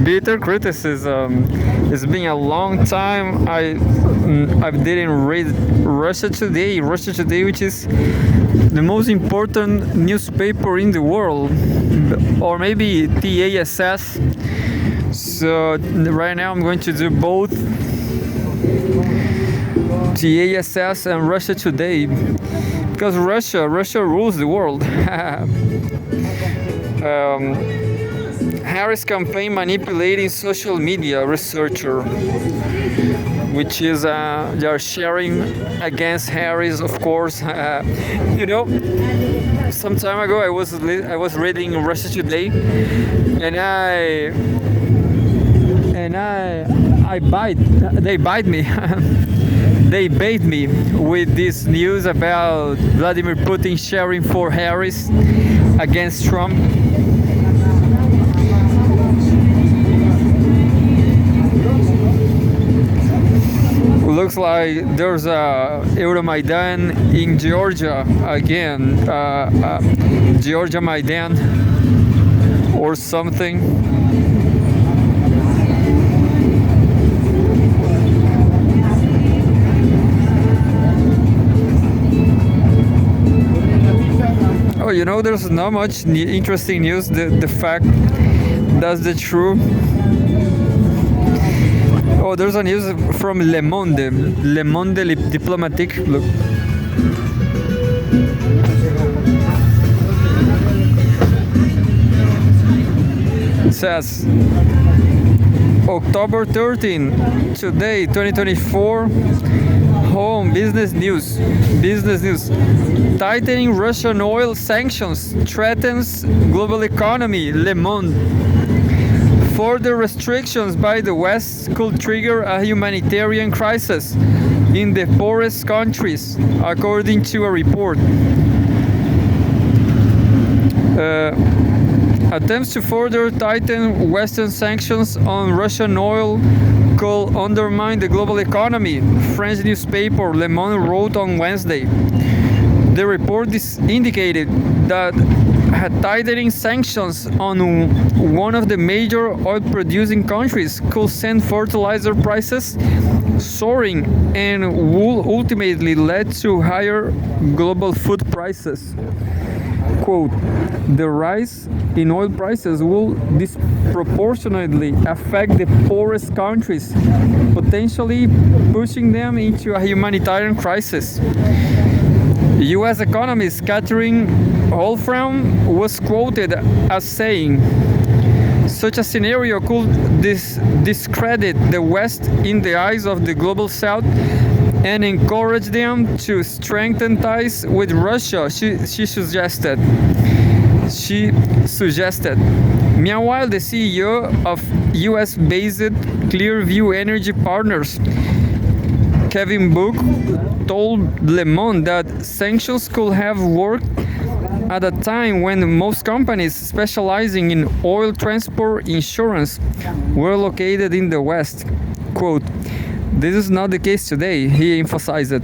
bitter criticism. It's been a long time. I didn't read Russia Today. Russia Today, which is the most important newspaper in the world, or maybe TASS. So right now I'm going to do both TASS and Russia Today, because Russia rules the world. Harris campaign manipulating social media researcher, which is they are sharing against Harris, of course. Some time ago I was reading Russia Today, and they bite me. They bait me with this news about Vladimir Putin sharing for Harris against Trump. Looks like there's a Euromaidan in Georgia again, Georgia Maidan or something. Oh, there's not much interesting news. The fact that's the truth. Oh, there's a news from Le Monde Diplomatique. Look. It says October 13, today, 2024. Home business news. Tightening Russian oil sanctions threatens global economy. Le Monde. Further restrictions by the West could trigger a humanitarian crisis in the poorest countries, according to a report. Attempts to further tighten Western sanctions on Russian oil could undermine the global economy, French newspaper Le Monde wrote on Wednesday. The report indicated that tightening sanctions on one of the major oil-producing countries could send fertilizer prices soaring and will ultimately lead to higher global food prices. Quote, the rise in oil prices will disproportionately affect the poorest countries, potentially pushing them into a humanitarian crisis. U.S. economist Catherine Wolfram was quoted as saying, such a scenario could discredit the West in the eyes of the global South and encourage them to strengthen ties with Russia, she suggested. Meanwhile, the CEO of US-based Clearview Energy Partners, Kevin Book, told Le Monde that sanctions could have worked at a time when most companies specializing in oil transport insurance were located in the West. Quote, this is not the case today, he emphasized.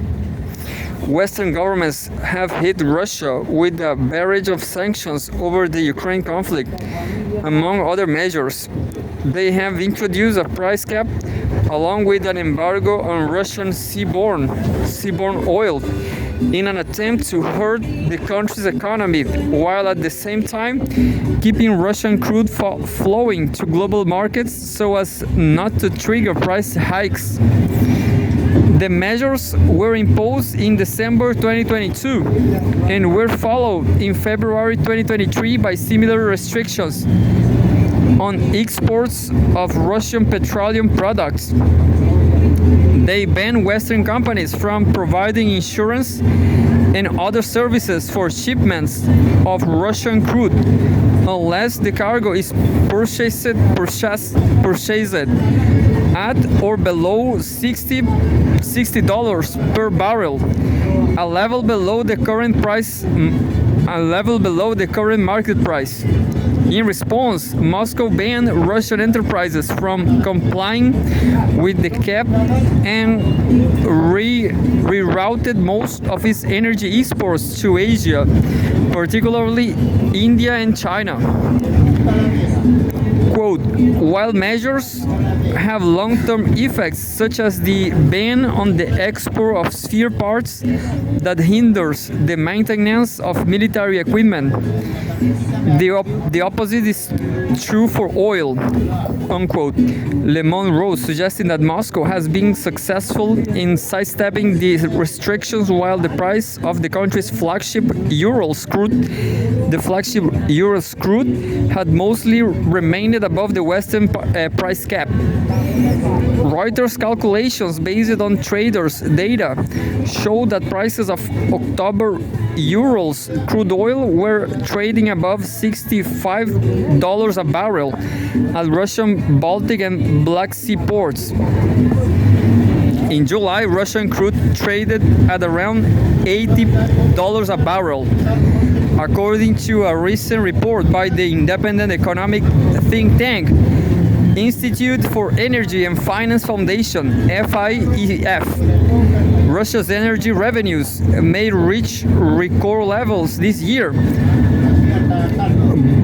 Western governments have hit Russia with a barrage of sanctions over the Ukraine conflict. Among other measures, they have introduced a price cap along with an embargo on Russian seaborne oil in an attempt to hurt the country's economy, while at the same time keeping Russian crude flowing to global markets so as not to trigger price hikes. The measures were imposed in December 2022 and were followed in February 2023 by similar restrictions on exports of Russian petroleum products. They banned Western companies from providing insurance and other services for shipments of Russian crude unless the cargo is purchased at or below $60 per barrel, a level below the current market price. In response, Moscow banned Russian enterprises from complying with the cap and rerouted most of its energy exports to Asia, particularly India and China. Quote, while measures have long-term effects such as the ban on the export of spare parts that hinders the maintenance of military equipment, the opposite is true for oil, unquote. Le Monde wrote, suggesting that Moscow has been successful in sidestepping the restrictions while the price of the country's flagship Urals crude, had mostly remained above the Western price cap. Reuters calculations based on traders' data show that prices of October Urals crude oil were trading above $65 a barrel at Russian Baltic and Black Sea ports. In July, Russian crude traded at around $80 a barrel, according to a recent report by the independent economic think tank Institute for Energy and Finance Foundation, FIEF. Russia's energy revenues may reach record levels this year,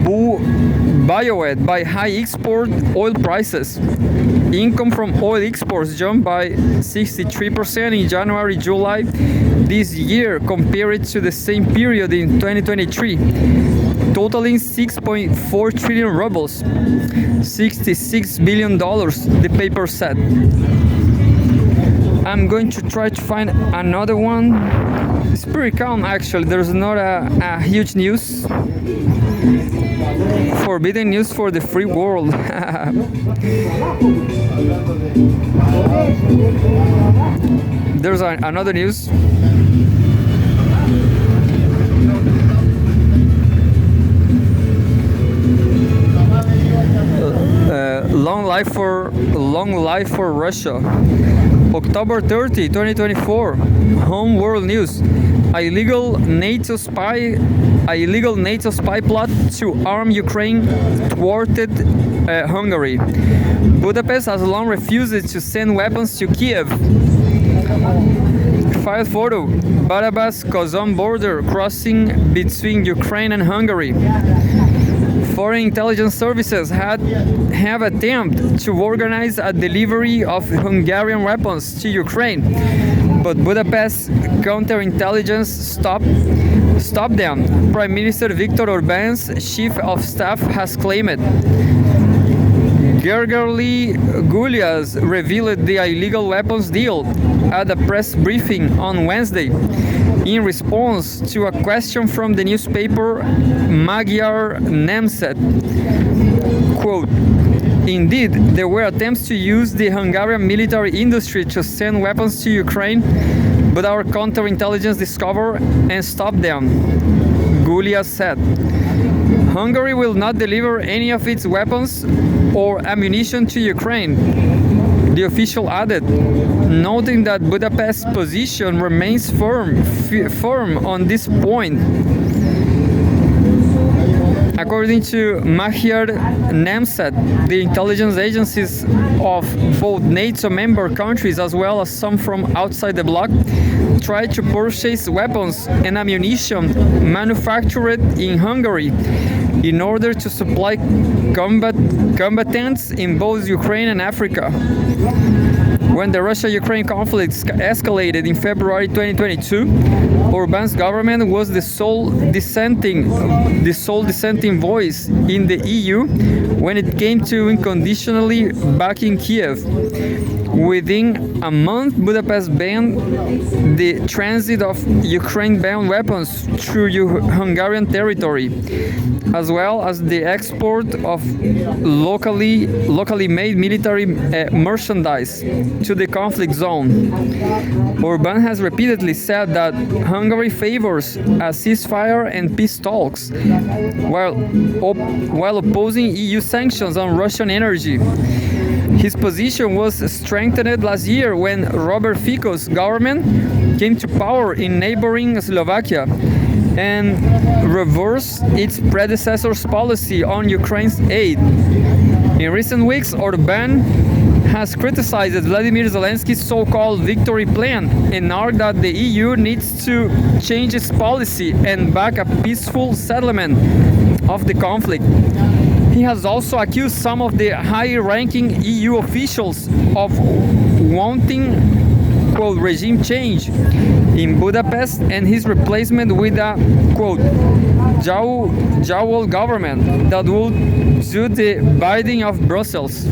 buoyed by high export oil prices. Income from oil exports jumped by 63% in January-July this year compared to the same period in 2023, totaling 6.4 trillion rubles, $66 billion, the paper said. I'm going to try to find another one. It's pretty calm actually, there's not a huge news. Forbidden news for the free world. There's another news. Long life for Russia. October 30, 2024. Home World News. A illegal NATO spy plot to arm Ukraine thwarted Hungary. Budapest has long refused to send weapons to Kiev. File photo. Barabas-Kazan border crossing between Ukraine and Hungary. Foreign intelligence services have attempted to organize a delivery of Hungarian weapons to Ukraine, but Budapest counterintelligence stopped them. Prime Minister Viktor Orban's chief of staff has claimed. Gergerly Gulyas revealed the illegal weapons deal at a press briefing on Wednesday in response to a question from the newspaper Magyar Nemzet. Quote, indeed, there were attempts to use the Hungarian military industry to send weapons to Ukraine, but our counterintelligence discovered and stopped them, Gulyas said. Hungary will not deliver any of its weapons or ammunition to Ukraine, the official added, noting that Budapest's position remains firm on this point. According to Magyar Nemzet, the intelligence agencies of both NATO member countries as well as some from outside the bloc tried to purchase weapons and ammunition manufactured in Hungary in order to supply combatants in both Ukraine and Africa. When the Russia-Ukraine conflict escalated in February 2022, Orban's government was the sole dissenting voice in the EU when it came to unconditionally backing Kiev. Within a month, Budapest banned the transit of Ukraine-bound weapons through Hungarian territory, as well as the export of locally made military merchandise to the conflict zone. Orban has repeatedly said that Hungary favors a ceasefire and peace talks, while opposing EU sanctions on Russian energy. His position was strengthened last year when Robert Fico's government came to power in neighboring Slovakia and reversed its predecessor's policy on Ukraine's aid. In recent weeks, Orban has criticized Vladimir Zelensky's so-called victory plan and argued that the EU needs to change its policy and back a peaceful settlement of the conflict. He has also accused some of the high-ranking EU officials of wanting, quote, regime change in Budapest and his replacement with a, quote, Jowl government that will suit the bidding of Brussels.